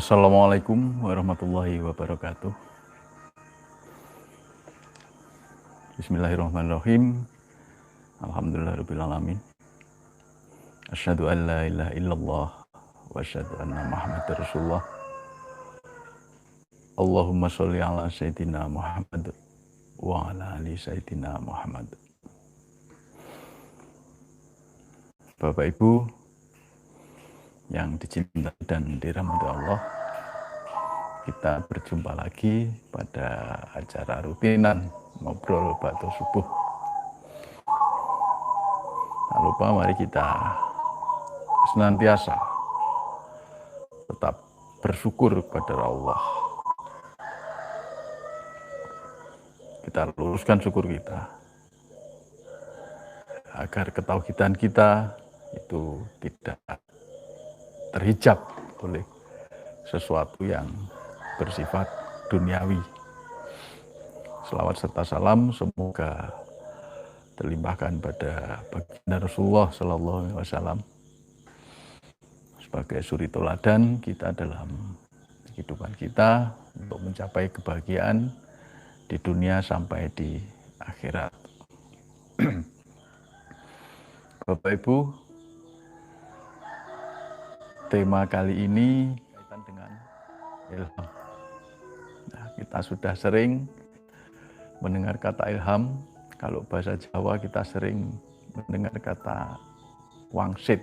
Assalamualaikum warahmatullahi wabarakatuh. Bismillahirrahmanirrahim. Alhamdulillahirrabbilalamin. Asyhadu an la ilaha illallah wa asyhadu anna Muhammadar Rasulullah. Allahumma sholli ala sayyidina Muhammad wa ala ali sayyidina Muhammad. Bapak Ibu yang dicintai dan dirahmati Allah, kita berjumpa lagi pada acara rutinan ngobrol batu subuh. Tak lupa mari kita senantiasa tetap bersyukur kepada Allah. Kita luruskan syukur kita agar ketauhidan kita itu tidak terhijab oleh sesuatu yang bersifat duniawi. Selawat serta salam semoga terlimpahkan pada baginda Rasulullah Sallallahu Alaihi Wasallam sebagai suri teladan kita dalam kehidupan kita untuk mencapai kebahagiaan di dunia sampai di akhirat. Bapak Ibu, tema kali ini kaitan dengan ilham. Nah, kita sudah sering mendengar kata ilham. Kalau bahasa Jawa kita sering mendengar kata wangsit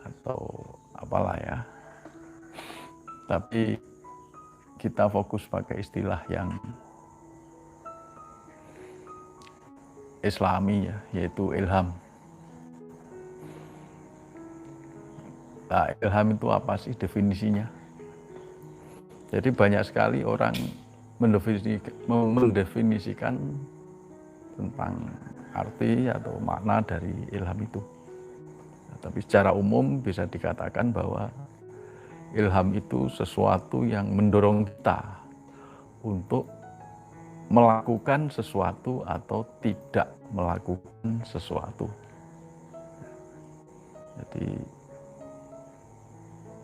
atau apalah ya. Tapi kita fokus pakai istilah yang Islami ya, yaitu ilham. Nah, ilham itu apa sih definisinya? Jadi banyak sekali orang mendefinisikan tentang arti atau makna dari ilham itu. Nah, tapi secara umum bisa dikatakan bahwa ilham itu sesuatu yang mendorong kita untuk melakukan sesuatu atau tidak melakukan sesuatu. Jadi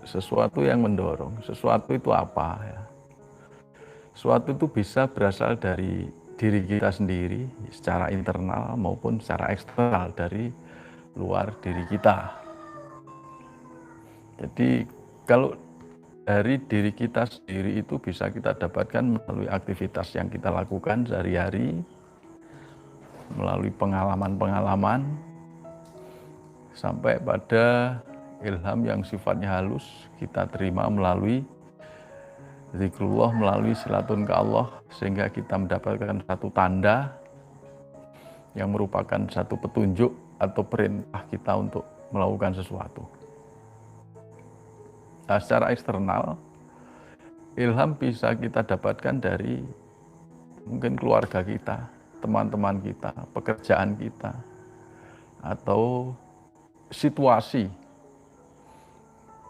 sesuatu yang mendorong, sesuatu itu apa ya? Sesuatu itu bisa berasal dari diri kita sendiri secara internal maupun secara eksternal dari luar diri kita. Jadi kalau dari diri kita sendiri itu bisa kita dapatkan melalui aktivitas yang kita lakukan sehari-hari, melalui pengalaman-pengalaman, sampai pada ilham yang sifatnya halus kita terima melalui zikrullah, melalui silatun ke Allah, sehingga kita mendapatkan satu tanda yang merupakan satu petunjuk atau perintah kita untuk melakukan sesuatu. Nah, secara eksternal, ilham bisa kita dapatkan dari mungkin keluarga kita, teman-teman kita, pekerjaan kita, atau situasi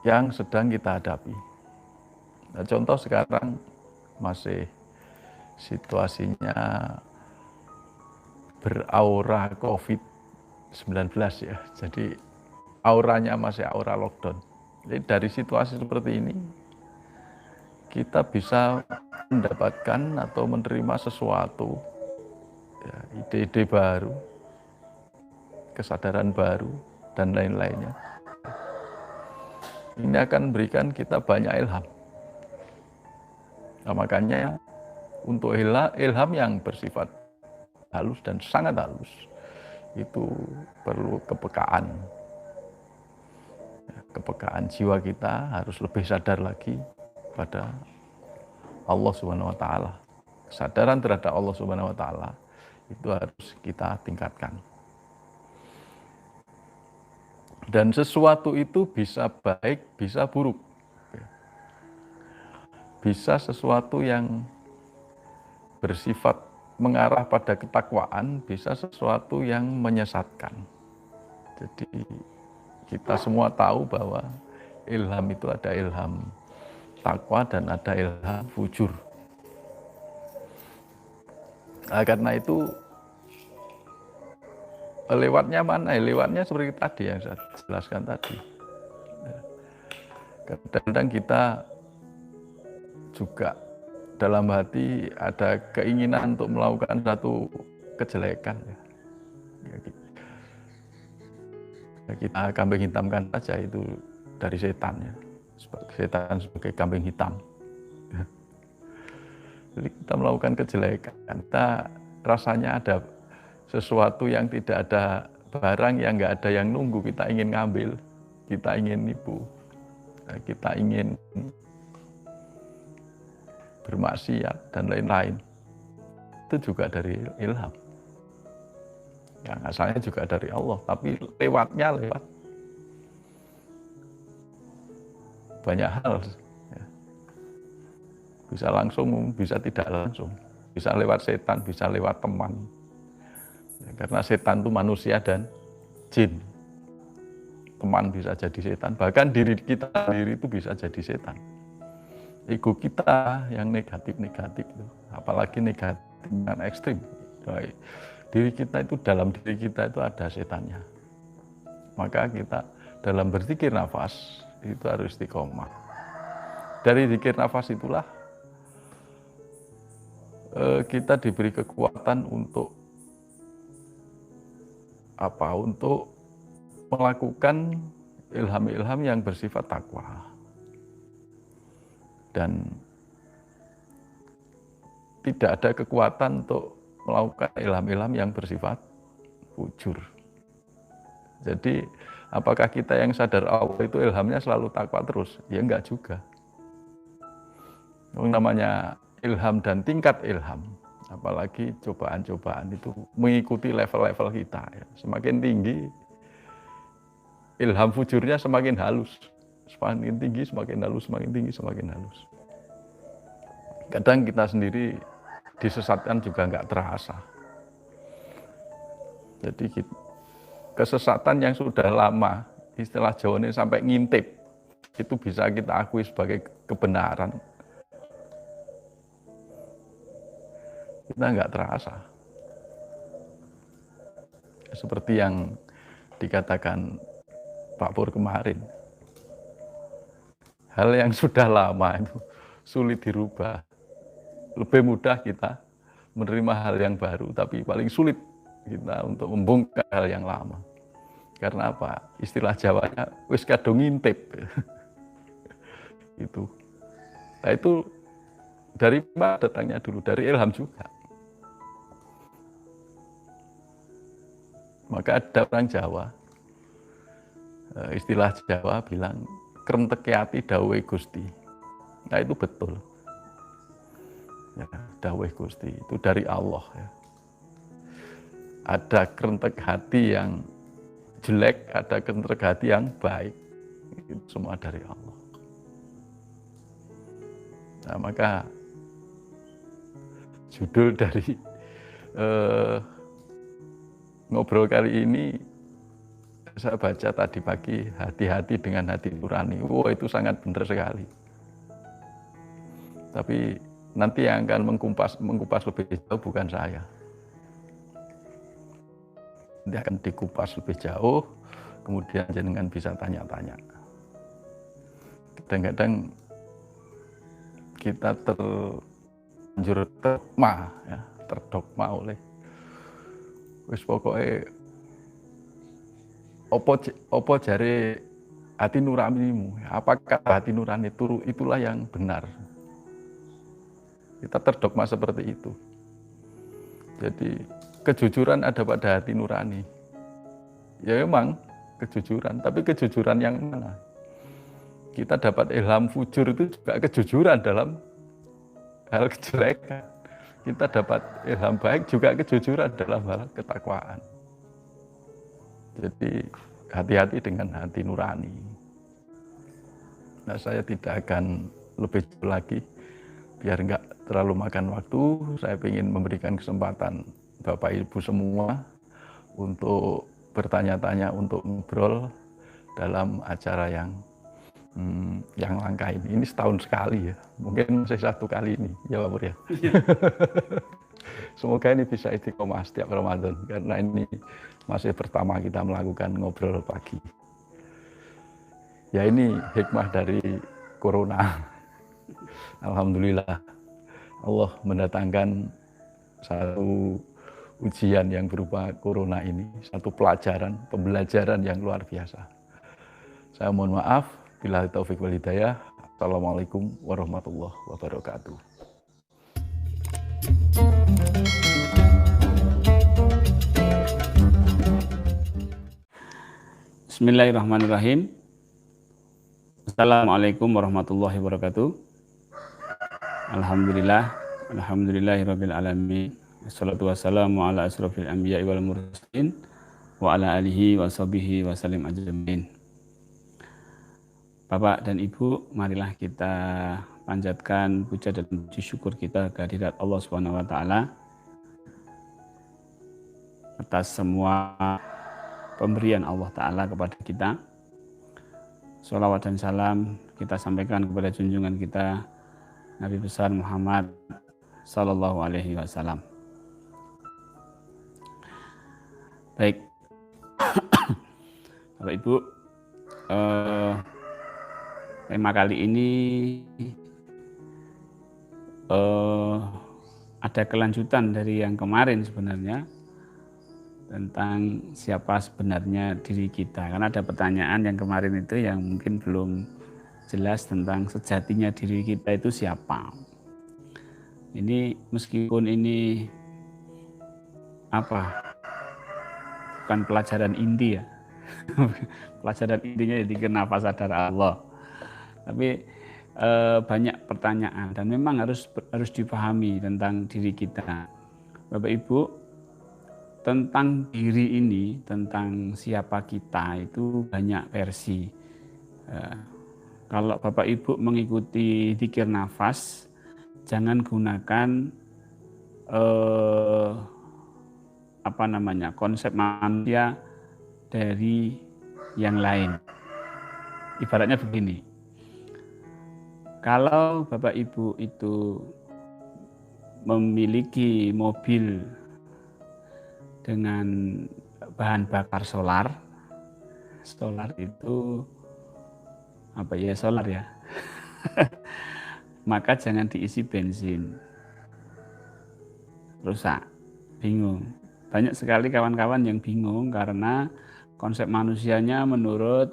yang sedang kita hadapi. Nah, contoh sekarang masih situasinya beraura COVID-19 ya. Jadi auranya masih aura lockdown. Jadi dari situasi seperti ini kita bisa mendapatkan atau menerima sesuatu, ya, ide-ide baru, kesadaran baru, dan lain-lainnya. Ini akan memberikan kita banyak ilham. Nah, makanya untuk ilham yang bersifat halus dan sangat halus itu perlu kepekaan. Kepekaan jiwa kita harus lebih sadar lagi pada Allah Subhanahu wa taala. Kesadaran terhadap Allah Subhanahu wa taala itu harus kita tingkatkan. Dan sesuatu itu bisa baik, bisa buruk. Bisa sesuatu yang bersifat mengarah pada ketakwaan, bisa sesuatu yang menyesatkan. Jadi kita semua tahu bahwa ilham itu ada ilham takwa dan ada ilham fujur. Nah, karena itu lewatnya mana? Lewatnya seperti tadi yang saya jelaskan tadi. Kadang-kadang kita juga dalam hati ada keinginan untuk melakukan satu kejelekan. Kita kambing hitamkan saja itu dari setan ya. Setan sebagai kambing hitam. Jadi kita melakukan kejelekan, kita rasanya ada sesuatu yang tidak ada barang yang nggak ada yang nunggu, kita ingin ngambil, kita ingin nipu, kita ingin bermaksiat dan lain-lain. Itu juga dari ilham. Yang asalnya juga dari Allah, tapi lewat banyak hal. Ya. Bisa langsung, bisa tidak langsung. Bisa lewat setan, bisa lewat teman. Ya, karena setan itu manusia dan jin. Teman bisa jadi setan, bahkan diri kita sendiri itu bisa jadi setan. Ego kita yang negatif-negatif itu, apalagi negatif yang ekstrim. Diri kita itu, dalam diri kita itu ada setannya. Maka kita dalam berzikir nafas itu harus istiqomah. Dari zikir nafas itulah kita diberi kekuatan untuk apa? Untuk melakukan ilham-ilham yang bersifat takwa. Dan tidak ada kekuatan untuk melakukan ilham-ilham yang bersifat fujur. Jadi apakah kita yang sadar Allah itu ilhamnya selalu takwa terus? Ya enggak juga. Yang namanya ilham dan tingkat ilham, apalagi cobaan-cobaan itu mengikuti level-level kita. Ya. Semakin tinggi, ilham fujurnya semakin halus. Semakin tinggi, semakin halus, semakin tinggi, semakin halus. Kadang kita sendiri disesatkan juga nggak terasa. Jadi kesesatan yang sudah lama, istilah Jawanya sampai ngintip, itu bisa kita akui sebagai kebenaran. Kita nggak terasa. Seperti yang dikatakan Pak Pur kemarin. Hal yang sudah lama itu sulit dirubah. Lebih mudah kita menerima hal yang baru, tapi paling sulit kita untuk membongkar hal yang lama. Karena apa? Istilah Jawanya, wis kadung ngintip. Itu. Nah itu dari mana datangnya dulu? Dari ilham juga. Maka ada orang Jawa, istilah Jawa bilang, krenteke ati dawuhe Gusti. Nah itu betul. Ya, dawuhe Gusti itu dari Allah. Ya. Ada krentek hati yang jelek, ada krentek hati yang baik. Itu semua dari Allah. Nah maka judul dari ngobrol kali ini saya baca tadi pagi, hati-hati dengan hati nurani. Wow, itu sangat benar sekali. Tapi nanti yang akan mengkupas lebih jauh bukan saya. Nanti akan dikupas lebih jauh, kemudian jenengan bisa tanya-tanya. Kadang-kadang kita terlanjur terdogma oleh wis pokoknya opo jare hati nuranimu, apakah hati nurani itulah yang benar. Kita terdogma seperti itu. Jadi kejujuran ada pada hati nurani. Ya memang kejujuran, tapi kejujuran yang mana? Kita dapat ilham fujur itu juga kejujuran dalam hal kejelekan. Kita dapat ilham baik juga kejujuran dalam hal ketakwaan. Jadi hati-hati dengan hati nurani. Nah saya tidak akan lebih jauh lagi, biar enggak terlalu makan waktu. Saya ingin memberikan kesempatan Bapak Ibu semua untuk bertanya-tanya, untuk ngobrol dalam acara yang langka ini. Ini setahun sekali ya, mungkin masih satu kali ini, ya Pak Pur ya. Semoga ini bisa istiqomah setiap Ramadan, karena ini masih pertama kita melakukan ngobrol pagi. Ya ini hikmah dari corona. Alhamdulillah Allah mendatangkan satu ujian yang berupa corona ini, satu pelajaran, pembelajaran yang luar biasa. Saya mohon maaf, bila taufik wal hidayah. Assalamualaikum warahmatullahi wabarakatuh. Bismillahirrahmanirrahim. Assalamualaikum warahmatullahi wabarakatuh. Alhamdulillahirabbil alamin. Wassalatu wassalamu ala asrofil anbiya'i wal mursalin wa ala alihi wa sahbihi wa sallim ajmain. Bapak dan Ibu, marilah kita panjatkan puja dan puji syukur kita kehadirat Allah Subhanahu wa taala atas semua pemberian Allah Ta'ala kepada kita. Sholawat dan salam kita sampaikan kepada junjungan kita Nabi besar Muhammad Sallallahu Alaihi Wasallam. Baik, Bapak Ibu, tema kali ini ada kelanjutan dari yang kemarin sebenarnya, tentang siapa sebenarnya diri kita. Karena ada pertanyaan yang kemarin itu yang mungkin belum jelas tentang sejatinya diri kita itu siapa. Ini meskipun ini bukan pelajaran inti ya. Pelajaran intinya jadi kenapa sadar Allah. Tapi banyak pertanyaan dan memang harus dipahami tentang diri kita. Bapak Ibu, tentang diri ini, tentang siapa kita itu banyak versi. Kalau Bapak Ibu mengikuti dzikir nafas, jangan gunakan konsep manusia dari yang lain. Ibaratnya begini, kalau Bapak Ibu itu memiliki mobil dengan bahan bakar solar itu solar ya, maka jangan diisi bensin, rusak, bingung. Banyak sekali kawan-kawan yang bingung karena konsep manusianya menurut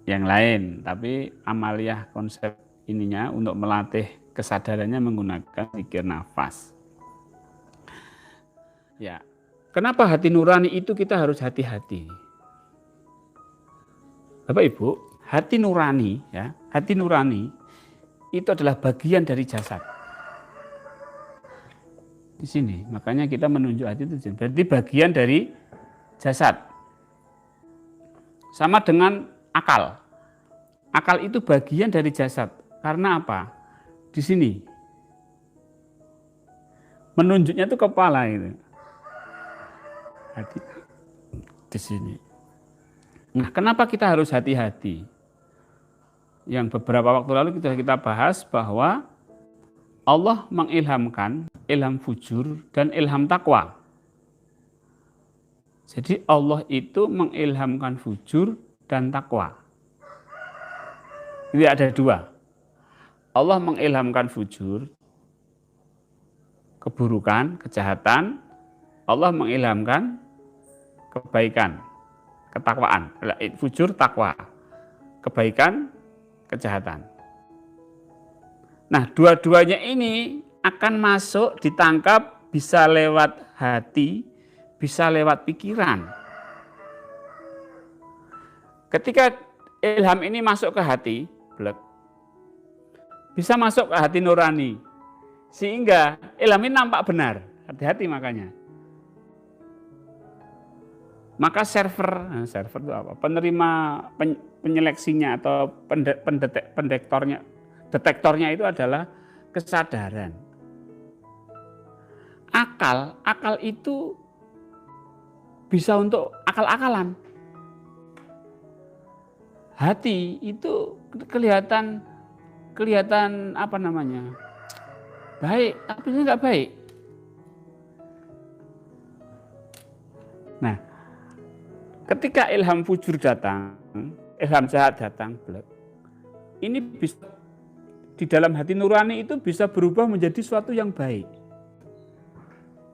yang lain, tapi amaliyah konsep ininya untuk melatih kesadarannya menggunakan dzikir nafas. Ya, kenapa hati nurani itu kita harus hati-hati? Bapak Ibu, hati nurani itu adalah bagian dari jasad. Di sini, makanya kita menunjuk hati itu berarti bagian dari jasad. Sama dengan akal. Akal itu bagian dari jasad. Karena apa? Di sini. Menunjuknya itu kepala itu. Hati di sini. Nah, kenapa kita harus hati-hati? Yang beberapa waktu lalu kita bahas bahwa Allah mengilhamkan ilham fujur dan ilham takwa. Jadi Allah itu mengilhamkan fujur dan takwa. Ini ada dua. Allah mengilhamkan fujur, keburukan, kejahatan. Allah mengilhamkan kebaikan, ketakwaan, fujur, takwa, kebaikan, kejahatan. Nah, dua-duanya ini akan masuk, ditangkap, bisa lewat hati, bisa lewat pikiran. Ketika ilham ini masuk ke hati, bisa masuk ke hati nurani, sehingga ilham ini nampak benar. Hati-hati makanya. Maka server itu apa? Penerima penyeleksinya atau detektornya itu adalah kesadaran. Akal itu bisa untuk akal-akalan. Hati itu kelihatan baik, tapi ini enggak baik. Nah, ketika ilham fujur datang, ilham jahat datang, blek. Ini bisa di dalam hati nurani itu bisa berubah menjadi suatu yang baik.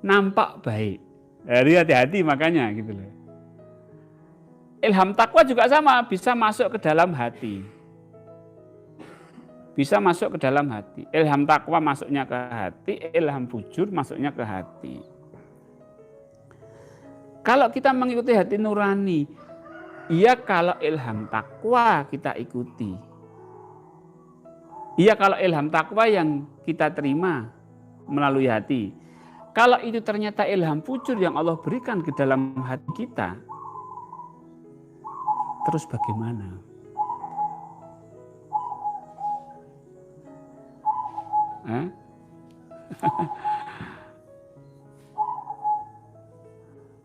Nampak baik. Jadi hati-hati makanya gitu loh. Ilham takwa juga sama, bisa masuk ke dalam hati. Bisa masuk ke dalam hati. Ilham takwa masuknya ke hati, ilham fujur masuknya ke hati. Kalau kita mengikuti hati nurani, iya kalau ilham takwa kita ikuti. Iya kalau ilham takwa yang kita terima melalui hati. Kalau itu ternyata ilham fujur yang Allah berikan ke dalam hati kita, terus bagaimana?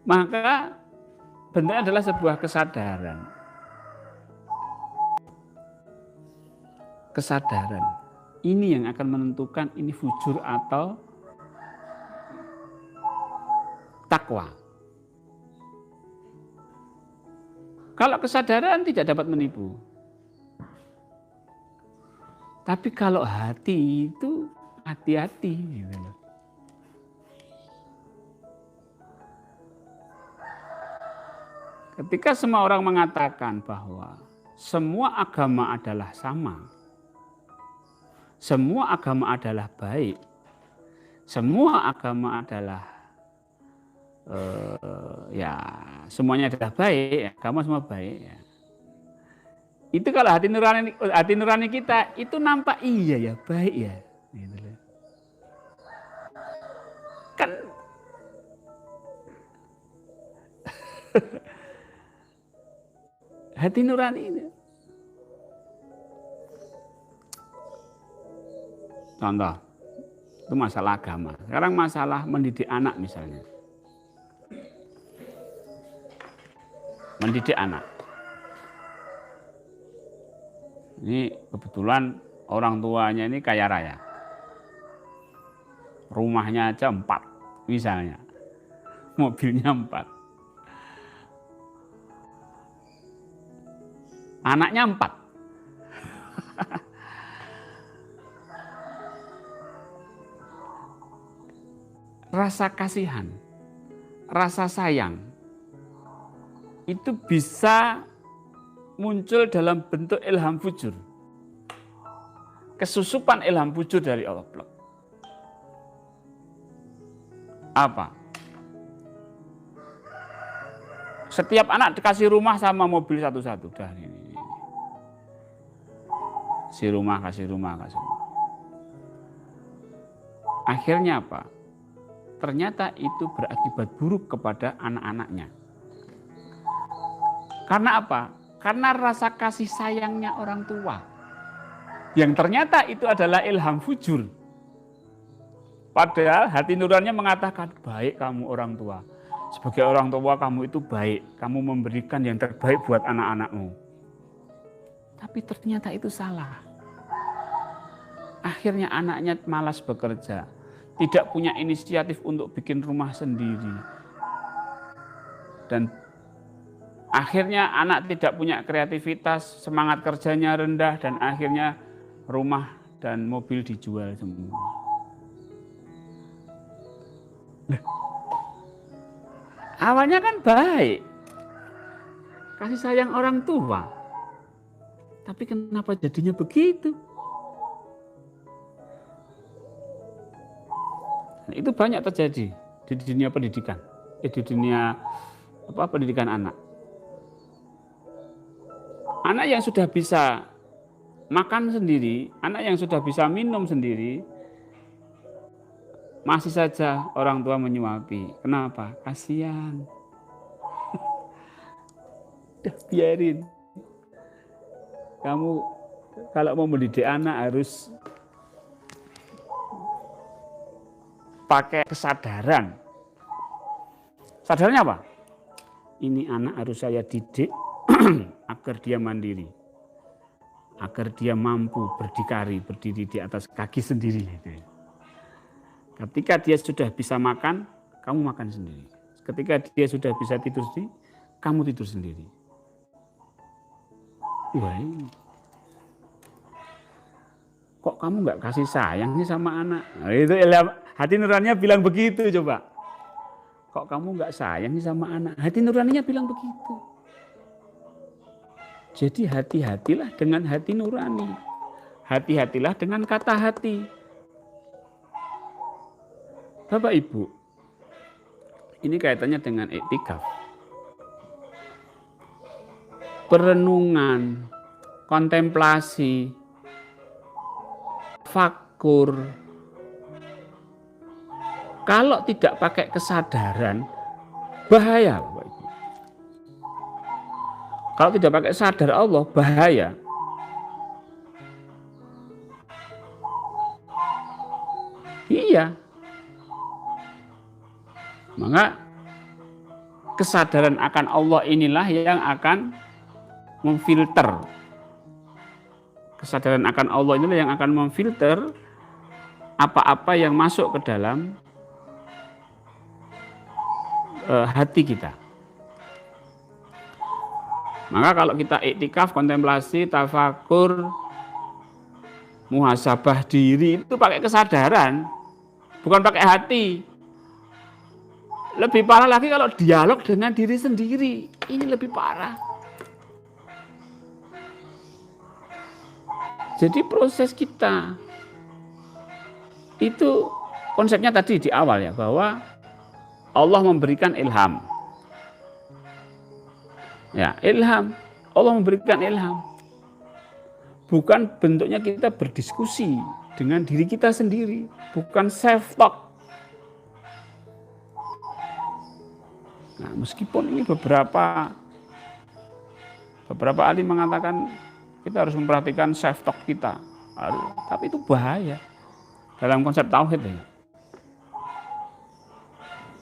Maka bentuknya adalah sebuah kesadaran. Kesadaran. Ini yang akan menentukan ini fujur atau takwa. Kalau kesadaran tidak dapat menipu. Tapi kalau hati itu hati-hati gitu loh. Ketika semua orang mengatakan bahwa semua agama adalah sama, semua agama adalah baik, semua agama adalah ya semuanya adalah baik, agama semua baik. Ya. Itu kalau hati nurani kita itu nampak iya ya baik ya. Gitu. Kan hati nurani ini. Contoh, itu masalah agama. Sekarang masalah mendidik anak misalnya. Mendidik anak. Ini kebetulan orang tuanya ini kaya raya. Rumahnya aja 4 misalnya. Mobilnya 4. Anaknya 4. Rasa kasihan, rasa sayang itu bisa muncul dalam bentuk ilham fujur. Kesusupan ilham fujur dari Allah. Apa? Setiap anak dikasih rumah sama mobil satu-satu. Dah ini. Kasih rumah. Akhirnya apa? Ternyata itu berakibat buruk kepada anak-anaknya. Karena apa? Karena rasa kasih sayangnya orang tua. Yang ternyata itu adalah ilham fujur. Padahal hati nuraninya mengatakan, baik kamu orang tua. Sebagai orang tua kamu itu baik. Kamu memberikan yang terbaik buat anak-anakmu. Tapi ternyata itu salah. Akhirnya anaknya malas bekerja. Tidak punya inisiatif untuk bikin rumah sendiri. Dan akhirnya anak tidak punya kreativitas, semangat kerjanya rendah, dan akhirnya rumah dan mobil dijual semua. Awalnya kan baik, kasih sayang orang tua. Tapi kenapa jadinya begitu? Nah, itu banyak terjadi di dunia pendidikan, di dunia pendidikan anak. Anak yang sudah bisa makan sendiri, anak yang sudah bisa minum sendiri, masih saja orang tua menyuapi. Kenapa? Kasihan. Udah biarin. Kamu kalau mau mendidik anak harus pakai kesadaran. Sadarnya apa? Ini anak harus saya didik agar dia mandiri. Agar dia mampu berdiri di atas kaki sendiri. Ketika dia sudah bisa makan, kamu makan sendiri. Ketika dia sudah bisa tidur sendiri, kamu tidur sendiri. Wah, ini. Kok kamu nggak kasih sayang nih sama anak? Nah, itu hati nuraninya bilang begitu coba. Kok kamu nggak sayang nih sama anak? Hati nuraninya bilang begitu. Jadi hati-hatilah dengan hati nurani. Hati-hatilah dengan kata hati. Bapak Ibu, ini kaitannya dengan iktikaf. Perenungan, kontemplasi, fakur. Kalau tidak pakai kesadaran, bahaya Bapak Ibu. Kalau tidak pakai sadar Allah, bahaya. Iya. Maka kesadaran akan Allah inilah yang akan memfilter. Kesadaran akan Allah inilah yang akan memfilter apa-apa yang masuk ke dalam hati kita. Maka kalau kita iktikaf, kontemplasi, tafakur, muhasabah diri itu pakai kesadaran, bukan pakai hati. Lebih parah lagi kalau dialog dengan diri sendiri, ini lebih parah. Jadi proses kita itu konsepnya tadi di awal ya, bahwa Allah memberikan ilham. Ya, ilham. Allah memberikan ilham. Bukan bentuknya kita berdiskusi dengan diri kita sendiri, bukan self talk. Nah, meskipun ini beberapa ahli mengatakan kita harus memperhatikan self talk kita, tapi itu bahaya dalam konsep tauhid ya.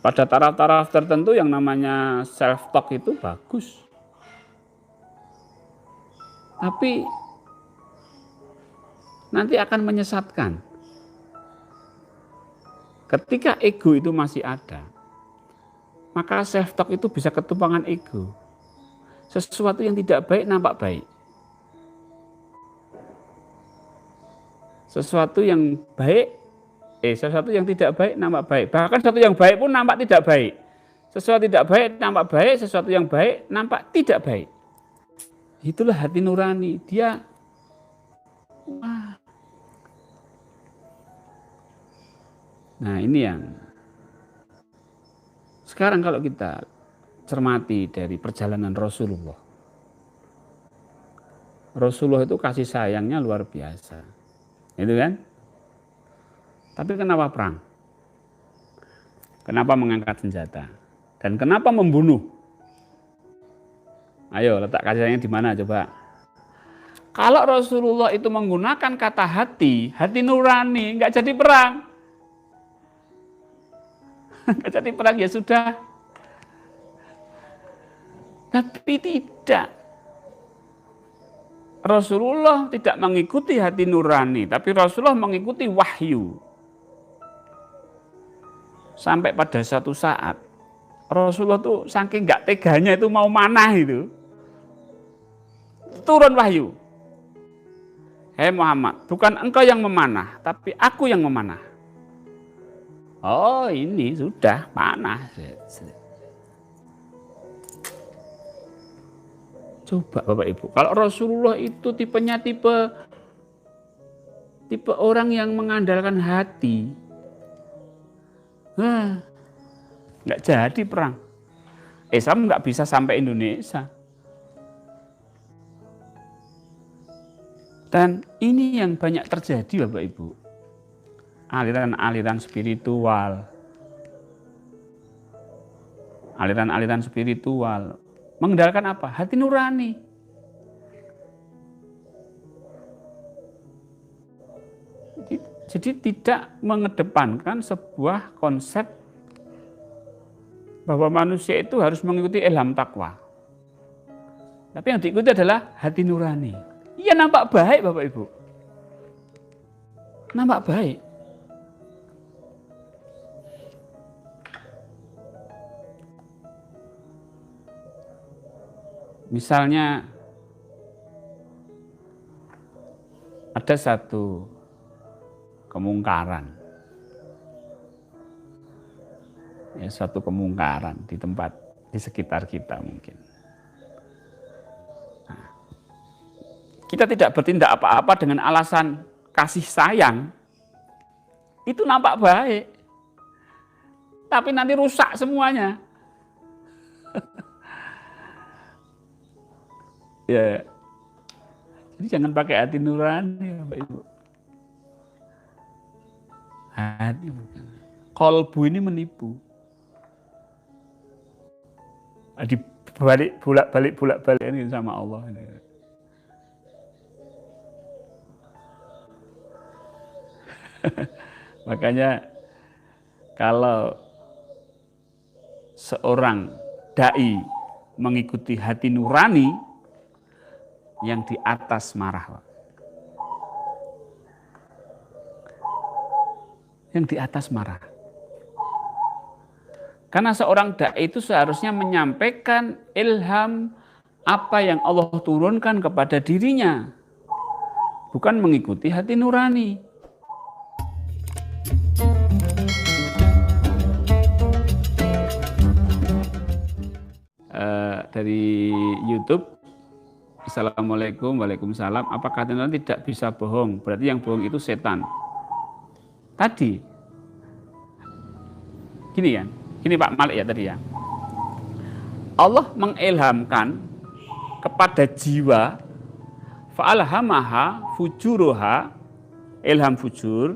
Pada taraf-taraf tertentu yang namanya self talk itu bagus. Tapi nanti akan menyesatkan. Ketika ego itu masih ada, maka self talk itu bisa ketumpangan ego. Sesuatu yang tidak baik nampak baik. Sesuatu yang tidak baik nampak baik. Bahkan sesuatu yang baik pun nampak tidak baik. Sesuatu tidak baik nampak baik, sesuatu yang baik nampak tidak baik. Itulah hati nurani. Dia wah. Nah, ini yang sekarang kalau kita cermati dari perjalanan Rasulullah. Rasulullah itu kasih sayangnya luar biasa. Itu kan? Tapi kenapa perang? Kenapa mengangkat senjata? Dan kenapa membunuh? Ayo, letak kasih sayangnya di mana coba? Kalau Rasulullah itu menggunakan kata hati nurani, nggak jadi perang. Nggak jadi perang ya sudah. Tapi tidak. Rasulullah tidak mengikuti hati nurani, tapi Rasulullah mengikuti wahyu. Sampai pada satu saat, Rasulullah tuh saking nggak teganya itu mau manah itu. Turun wahyu. Hei Muhammad, bukan engkau yang memanah, tapi aku yang memanah. Oh, ini sudah panah. Coba Bapak Ibu, kalau Rasulullah itu tipenya tipe orang yang mengandalkan hati, nggak jadi perang. Islam nggak bisa sampai Indonesia. Dan ini yang banyak terjadi Bapak Ibu. Aliran-aliran spiritual. Aliran-aliran spiritual. Mengandalkan apa? Hati nurani. Jadi tidak mengedepankan sebuah konsep bahwa manusia itu harus mengikuti ilham takwa. Tapi yang diikuti adalah hati nurani. Iya nampak baik Bapak Ibu. Nampak baik. Misalnya ada satu kemungkaran. Ya, suatu kemungkaran di tempat di sekitar kita mungkin. Nah, kita tidak bertindak apa-apa dengan alasan kasih sayang. Itu nampak baik. Tapi nanti rusak semuanya. Ya. Jadi jangan pakai hati nurani, Bapak Ibu. Hati bukan. Kolbu ini menipu. Dibalik bolak-balik ini sama Allah. Makanya kalau seorang dai mengikuti hati nurani, yang di atas marah. Yang di atas marah. Karena seorang dai itu seharusnya menyampaikan ilham apa yang Allah turunkan kepada dirinya. Bukan mengikuti hati nurani. Dari YouTube, Assalamualaikum, Waalaikumsalam. Apakah Tuhan tidak bisa bohong? Berarti yang bohong itu setan. Tadi, gini ya, gini Pak Malik ya tadi ya. Allah mengilhamkan kepada jiwa, fa'alhamaha fujuruha, ilham fujur,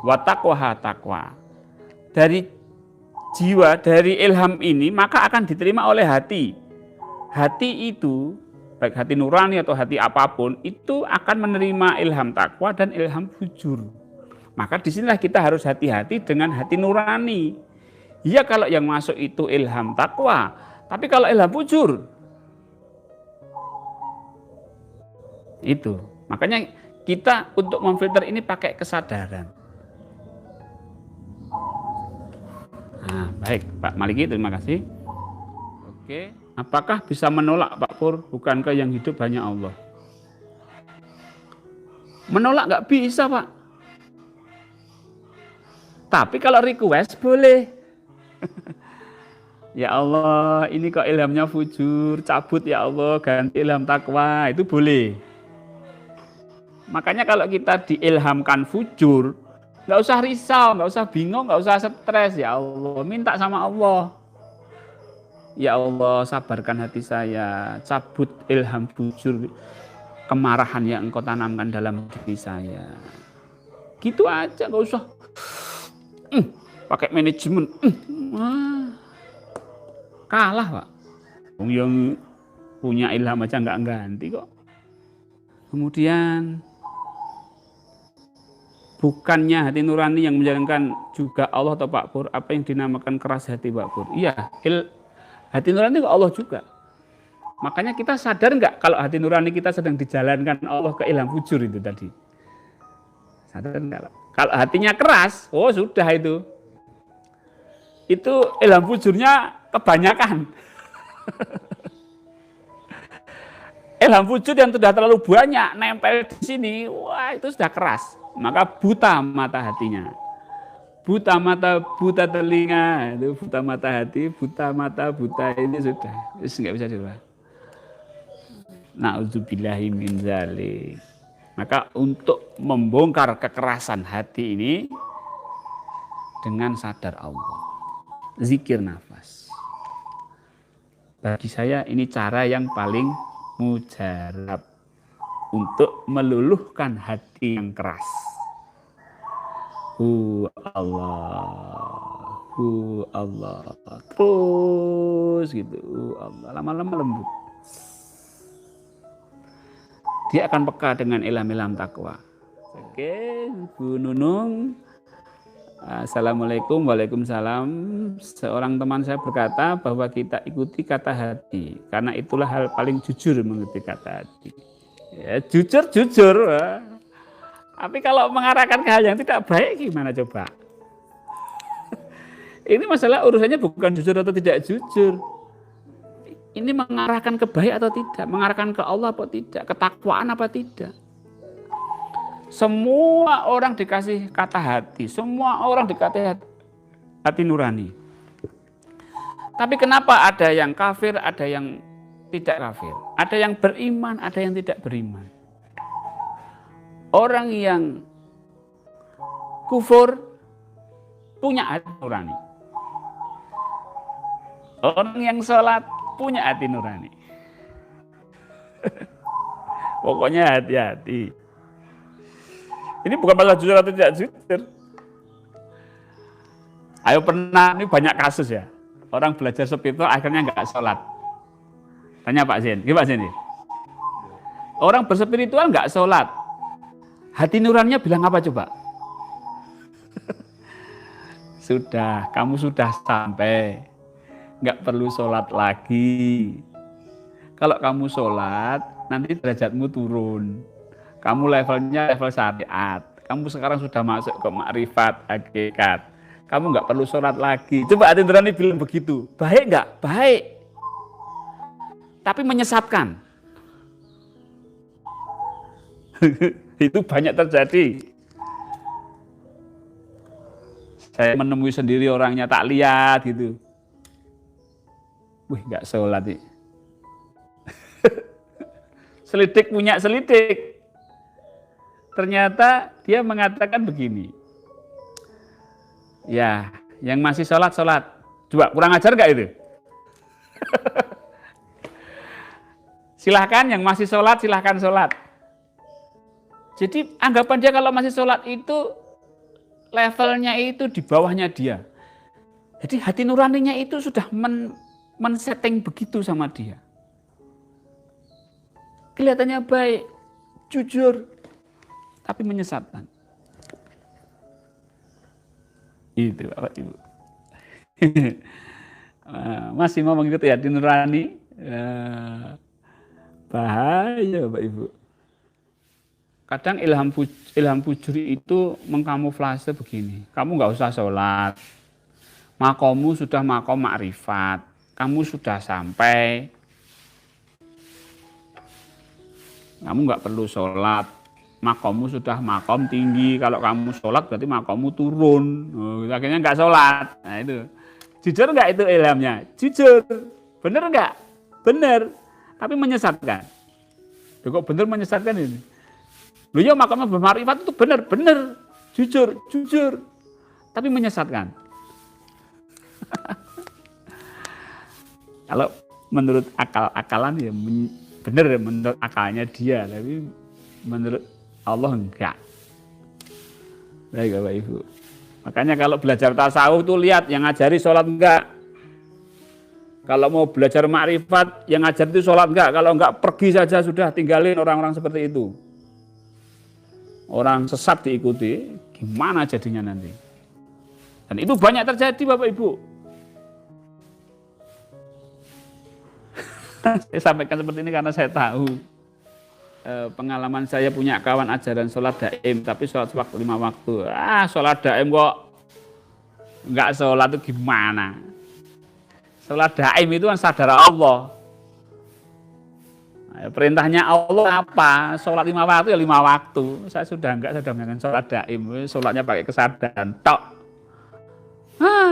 wa taqwaha taqwa. Dari jiwa, dari ilham ini, maka akan diterima oleh hati. Hati itu, baik hati nurani atau hati apapun, itu akan menerima ilham takwa dan ilham fujur. Maka disinilah kita harus hati-hati dengan hati nurani. Ya kalau yang masuk itu ilham takwa, tapi kalau ilham fujur, itu. Makanya kita untuk memfilter ini pakai kesadaran. Nah, baik Pak Maliki, terima kasih. Oke. Apakah bisa menolak Pak Pur? Bukankah yang hidup hanya Allah? Menolak nggak bisa Pak. Tapi kalau request boleh. Ya Allah, ini kok ilhamnya fujur, cabut ya Allah, ganti ilham takwa, itu boleh. Makanya kalau kita diilhamkan fujur, nggak usah risau, nggak usah bingung, nggak usah stres, ya Allah, minta sama Allah. Ya Allah, sabarkan hati saya, cabut ilham fujur, kemarahan yang Engkau tanamkan dalam diri saya. Gitu aja, nggak usah pakai manajemen. Kalah Pak. Yang punya ilham aja nggak ganti kok. Kemudian bukannya hati nurani yang menjalankan juga Allah atau Pak Pur, apa yang dinamakan keras hati Pak Pur? Iya, hati nurani ke Allah juga. Makanya kita sadar nggak kalau hati nurani kita sedang dijalankan Allah ke ilham fujur itu tadi? Sadar nggak? Kalau hatinya keras, oh sudah itu. Itu ilham fujurnya kebanyakan. Ilham fujur yang sudah terlalu banyak nempel di sini, wah itu sudah keras. Maka buta mata hatinya. Buta mata, buta telinga, itu buta mata hati, buta mata, buta ini sudah, nggak bisa dirubah. Na'udzubillahi min dzalik. Maka untuk membongkar kekerasan hati ini dengan sadar Allah, zikir nafas. Bagi saya ini cara yang paling mujarab untuk meluluhkan hati yang keras. Allah, terus gitu. Allah lama-lama lembut. Dia akan peka dengan ilham-ilham takwa. Oke, Bu Nunung. Assalamualaikum, waalaikumsalam. Seorang teman saya berkata bahwa kita ikuti kata hati, karena itulah hal paling jujur mengikuti kata hati. Ya, jujur. Tapi kalau mengarahkan ke hal yang tidak baik gimana coba? Ini masalah urusannya bukan jujur atau tidak jujur. Ini mengarahkan ke baik atau tidak, mengarahkan ke Allah atau tidak, ketakwaan apa tidak. Semua orang dikasih kata hati, semua orang dikasih hati nurani. Tapi kenapa ada yang kafir, ada yang tidak kafir? Ada yang beriman, ada yang tidak beriman. Orang yang kufur punya hati nurani. Orang yang sholat punya hati nurani. Pokoknya hati-hati. Ini bukan masalah jujur atau tidak jujur. Ayo pernah, ini banyak kasus ya. Orang belajar spiritual akhirnya nggak sholat. Tanya Pak Zen, gimana Pak Zen? Orang berspiritual nggak sholat. Hati nuraninya bilang apa coba? Sudah, kamu sudah sampai. Nggak perlu sholat lagi. Kalau kamu sholat, nanti derajatmu turun. Kamu levelnya level syariat. Kamu sekarang sudah masuk ke makrifat, hakikat. Kamu nggak perlu sholat lagi. Coba hati nurani bilang begitu. Baik nggak? Baik. Tapi menyesatkan. Itu banyak terjadi. Saya menemui sendiri orangnya, tak lihat gitu. Wih, nggak sholat nih. Selidik punya selidik. Ternyata dia mengatakan begini. Ya, yang masih sholat. Coba kurang ajar nggak itu? Silahkan yang masih sholat, silahkan sholat. Jadi anggapan dia kalau masih sholat itu levelnya itu di bawahnya dia. Jadi hati nuraninya itu sudah men-setting begitu sama dia. Kelihatannya baik, jujur, tapi menyesatkan. Itu Bapak Ibu. Masih mau mengikuti hati nurani? Bahaya Bapak Ibu. Kadang ilham fujuri itu mengkamuflase begini. Kamu nggak usah sholat. Makommu sudah makom makrifat. Kamu sudah sampai. Kamu nggak perlu sholat. Makommu sudah makom tinggi. Kalau kamu sholat berarti makommu turun. Akhirnya nggak sholat. Nah itu. Jujur nggak itu ilhamnya? Jujur. Bener nggak? Bener. Tapi menyesatkan. Kok bener menyesatkan ini? Loh ya makamnya bermakrifat itu bener. Jujur. Tapi menyesatkan. Kalau menurut akal-akalan ya bener menurut akalnya dia. Tapi menurut Allah enggak. Baik Bapak Ibu. Makanya kalau belajar tasawuf tuh lihat yang ngajari sholat enggak. Kalau mau belajar makrifat yang ngajar itu sholat enggak. Kalau enggak pergi saja sudah, tinggalin orang-orang seperti itu. Orang sesat diikuti, gimana jadinya nanti? Dan itu banyak terjadi Bapak Ibu. Saya sampaikan seperti ini karena saya tahu pengalaman saya punya kawan ajaran sholat daim, tapi sholat waktu 5 waktu. Sholat daim kok enggak sholat itu gimana? Sholat daim itu kan sadar Allah. Perintahnya Allah apa? Sholat 5 waktu ya 5 waktu. Saya sudah melakukan sholat daim. Sholatnya pakai kesadaran. Tok.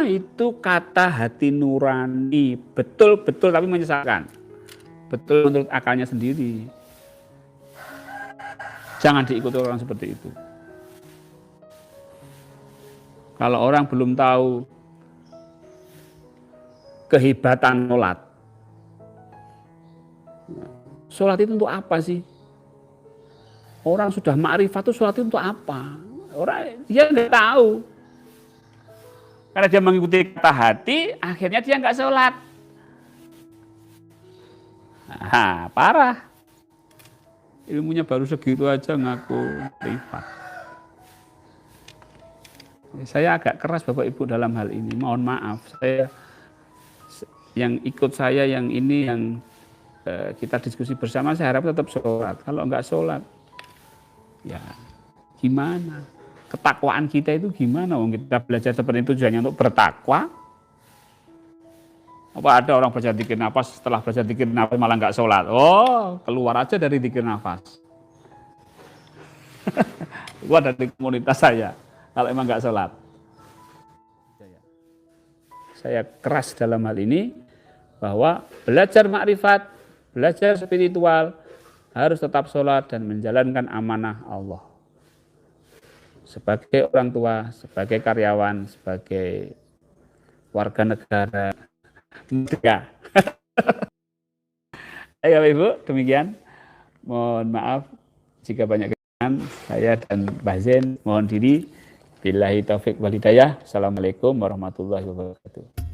Itu kata hati nurani. Betul-betul tapi menyesatkan. Betul menurut akalnya sendiri. Jangan diikuti orang seperti itu. Kalau orang belum tahu kehebatan sholat. Sholat itu untuk apa sih? Orang sudah makrifat itu sholat itu untuk apa? Orang dia nggak tahu. Karena dia mengikuti kata hati, akhirnya dia nggak sholat. Parah. Ilmunya baru segitu aja ngaku privat. Saya agak keras Bapak Ibu dalam hal ini. Mohon maaf. Saya yang ikut saya yang ini yang kita diskusi bersama, saya harap tetap sholat. Kalau enggak sholat, ya gimana? Ketakwaan kita itu gimana? Kita belajar seperti itu tujuannya untuk bertakwa. Apa ada orang belajar dzikir nafas, setelah belajar dzikir nafas malah enggak sholat? Oh, keluar aja dari dzikir nafas. keluar dari komunitas saya kalau emang nggak sholat. Saya keras dalam hal ini bahwa belajar makrifat, belajar spiritual harus tetap sholat dan menjalankan amanah Allah. Sebagai orang tua, sebagai karyawan, sebagai warga negara. Ya. Ya Ibu, demikian. Mohon maaf jika banyak kesalahan. Saya dan Mbah Zain mohon diri. Billahi taufik wal hidayah. Assalamualaikum warahmatullahi wabarakatuh.